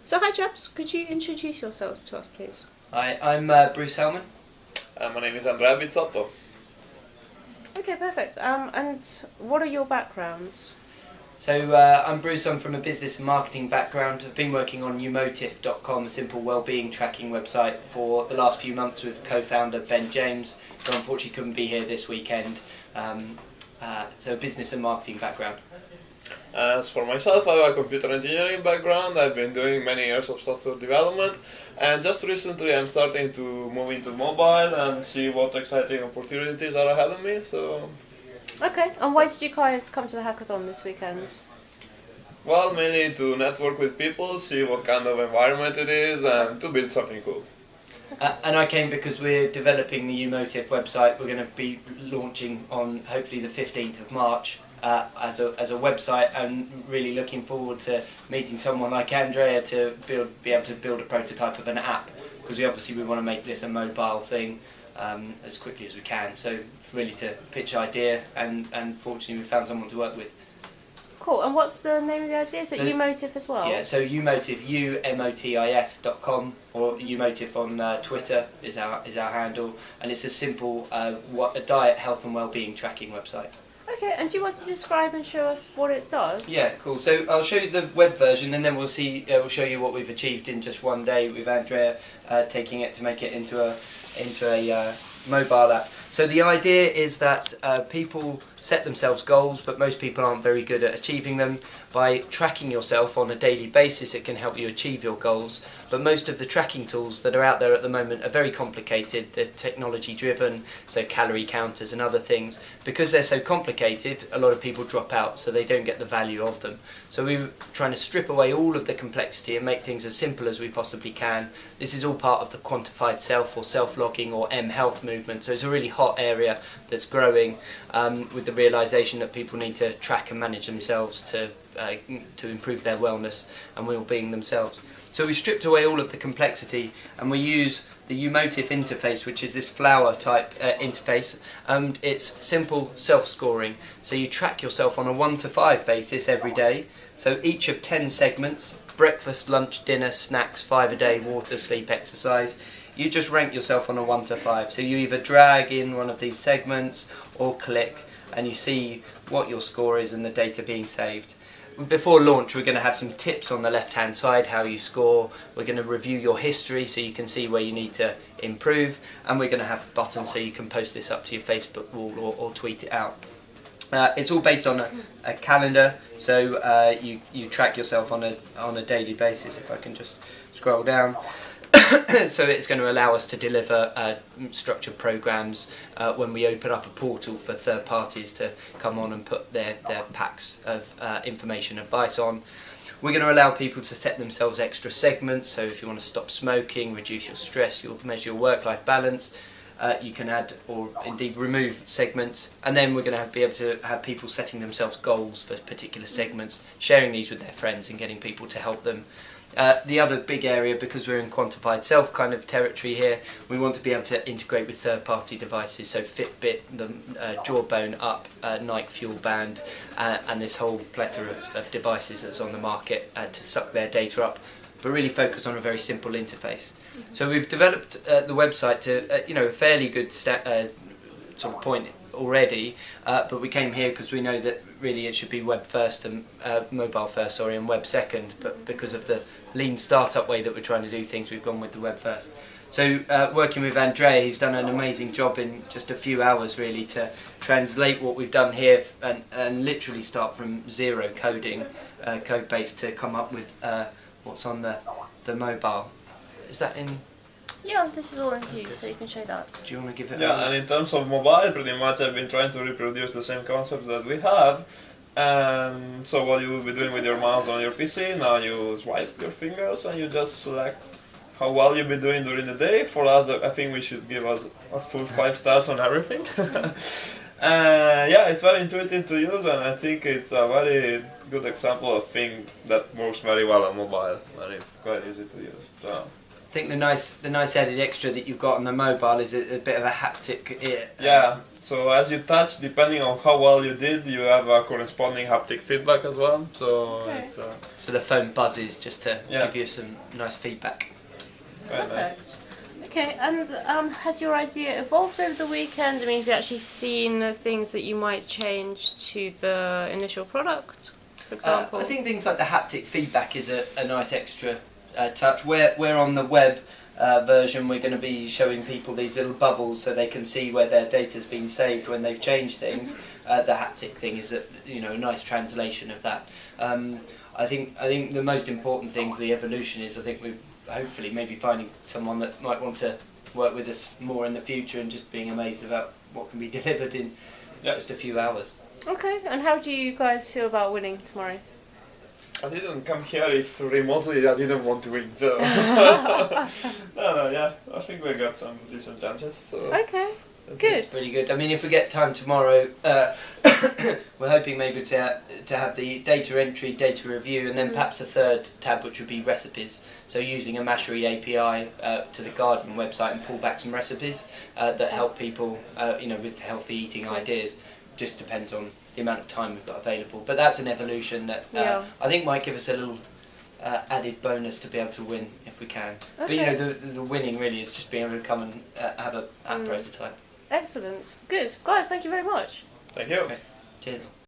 So hi chaps, could you introduce yourselves to us please? Hi, I'm Bruce Hellman. My name is Andrea Bizzotto. Okay, perfect. And what are your backgrounds? So I'm Bruce, I'm from a business and marketing background. I've been working on uMotif.com, a simple wellbeing tracking website, for the last few months with co-founder Ben James, who unfortunately couldn't be here this weekend. So business and marketing background. As for myself, I have a computer engineering background. I've been doing many years of software development, and just recently I'm starting to move into mobile and see what exciting opportunities are ahead of me. So, Okay, and why did you guys come to the hackathon this weekend? well, mainly to network with people, see what kind of environment it is, and to build something cool. And I came because we're developing the uMotif website. We're going to be launching on hopefully the 15th of March. As a website, and really looking forward to meeting someone like Andrea to be able to build a prototype of an app, because we want to make this a mobile thing as quickly as we can. So really to pitch idea, and fortunately we found someone to work with. Cool, and what's the name of the idea? Is it uMotif as well? Yeah, so uMotif, uMotif.com, or uMotif on Twitter is our handle, and it's a simple a diet, health and wellbeing tracking website. Okay, and do you want to describe and show us what it does? Yeah, cool. So I'll show you the web version, and then we'll show you what we've achieved in just one day with Andrea taking it to make it into a mobile app. So the idea is that people set themselves goals, but most people aren't very good at achieving them. By tracking yourself on a daily basis, it can help you achieve your goals. But most of the tracking tools that are out there at the moment are very complicated. They're technology driven, so calorie counters and other things. Because they're so complicated, a lot of people drop out, so they don't get the value of them. So we're trying to strip away all of the complexity and make things as simple as we possibly can. This is all part of the quantified self, or self-logging, or M-health movement. So it's a really hot area that's growing, with the realisation that people need to track and manage themselves to improve their wellness and well-being themselves. So we stripped away all of the complexity, and we use the uMotif interface, which is this flower type interface, and it's simple self-scoring. So you track yourself on a 1 to 5 basis every day. So each of 10 segments: breakfast, lunch, dinner, snacks, 5 a day, water, sleep, exercise. You just rank yourself on a 1 to 5. So you either drag in one of these segments or click, and you see what your score is and the data being saved. Before launch, we're going to have some tips on the left hand side, how you score. We're going to review your history so you can see where you need to improve, and we're going to have buttons so you can post this up to your Facebook wall or tweet it out. It's all based on a calendar, so you track yourself on a daily basis. If I can just scroll down. So it's going to allow us to deliver structured programs when we open up a portal for third parties to come on and put their packs of information advice on. We're going to allow people to set themselves extra segments, so if you want to stop smoking, reduce your stress, you'll measure your work-life balance, you can add or indeed remove segments, and then we're going to be able to have people setting themselves goals for particular segments, sharing these with their friends and getting people to help them. The other big area, because we're in quantified self kind of territory here, we want to be able to integrate with third-party devices, so Fitbit, the Jawbone Up, Nike Fuel Band, and this whole plethora of devices that's on the market to suck their data up, but really focus on a very simple interface. So we've developed the website to a fairly good sort of point already, but we came here because we know that really it should be web first and mobile first, sorry, and web second, but because of the lean startup way that we're trying to do things, we've gone with the web first. So working with Andrea, he's done an amazing job in just a few hours really to translate what we've done here and literally start from zero code base to come up with what's on the mobile. Is that in? Yeah, this is all in view, so you can show that. Do you want to give it? Yeah, and in terms of mobile, pretty much I've been trying to reproduce the same concepts that we have. And so what you will be doing with your mouse on your PC, now you swipe your fingers and you just select how well you'll be doing during the day. For us, I think we should give us a full 5 stars on everything. Yeah, it's very intuitive to use, and I think it's a very good example of thing that works very well on mobile, and it's quite easy to use. So think the nice added extra that you've got on the mobile is a bit of a haptic ear. Yeah, so as you touch, depending on how well you did, you have a corresponding haptic feedback as well. So Okay. it's So the phone buzzes just to Yeah. give you some nice feedback. very nice. Perfect. Okay, and has your idea evolved over the weekend? I mean, have you actually seen things that you might change to the initial product, for example? I think things like the haptic feedback is a nice extra touch. We're on the web version, we're going to be showing people these little bubbles so they can see where their data's been saved when they've changed things. The haptic thing is a nice translation of that. I think the most important thing for the evolution is we're hopefully maybe finding someone that might want to work with us more in the future and just being amazed about what can be delivered in just a few hours. Okay, and how do you guys feel about winning tomorrow? I didn't come here if remotely I didn't want to win, so yeah, I think we got some decent chances. So Okay, good. It's pretty good. I mean, if we get time tomorrow, we're hoping maybe to have the data entry, data review, and then perhaps a third tab which would be recipes. So using a Mashery API to the Guardian website and pull back some recipes that help people, with healthy eating ideas. Just depends on the amount of time we've got available. But that's an evolution that I think might give us a little added bonus to be able to win if we can. Okay. But the winning really is just being able to come and have an app prototype. Excellent. Good. Guys, thank you very much. thank you. Okay. Cheers.